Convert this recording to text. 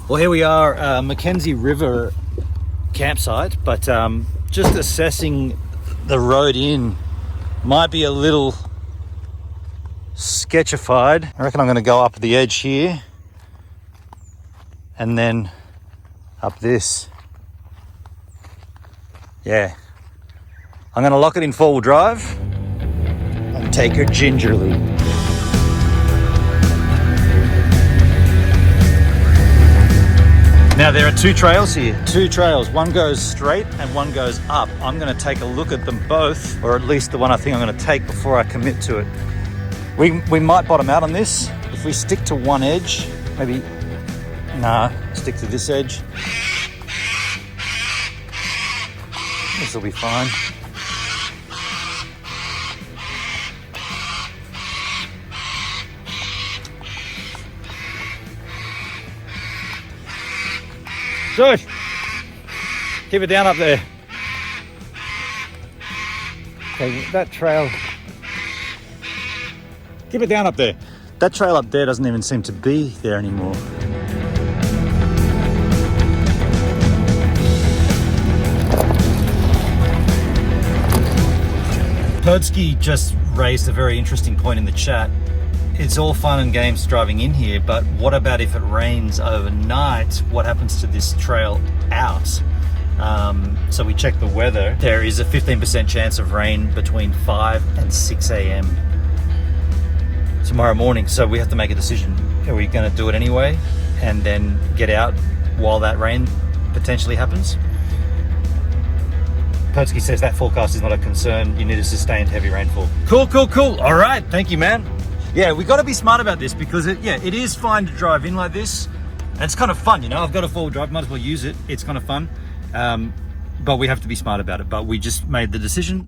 Well, here we are, Mackenzie River campsite, but just assessing the road in might be a little sketchified. I reckon I'm going to go up the edge here and then up this. Yeah, I'm going to lock it in four-wheel drive and take her gingerly. Now there are two trails here, one goes straight and one goes up. I'm going to take a look at them both, or at least the one I think I'm going to take before I commit to it. We might bottom out on this. If we stick to one edge, maybe, stick to this edge. This will be fine. Josh, keep it down up there. Okay, that trail, keep it down up there. That trail up there doesn't even seem to be there anymore. Perdsky just raised a very interesting point in the chat. It's all fun and games driving in here, but what about if it rains overnight? What happens to this trail out? So we checked the weather. There is a 15% chance of rain between 5 and 6 a.m. tomorrow morning. So we have to make a decision. Are we going to do it anyway and then get out while that rain potentially happens? Perdsky says that forecast is not a concern. You need a sustained heavy rainfall. Cool. All right, thank you, man. Yeah, we got to be smart about this because it is fine to drive in like this. And it's kind of fun, you know. I've got a four-wheel drive, might as well use it. It's kind of fun. But we have to be smart about it. But we just made the decision.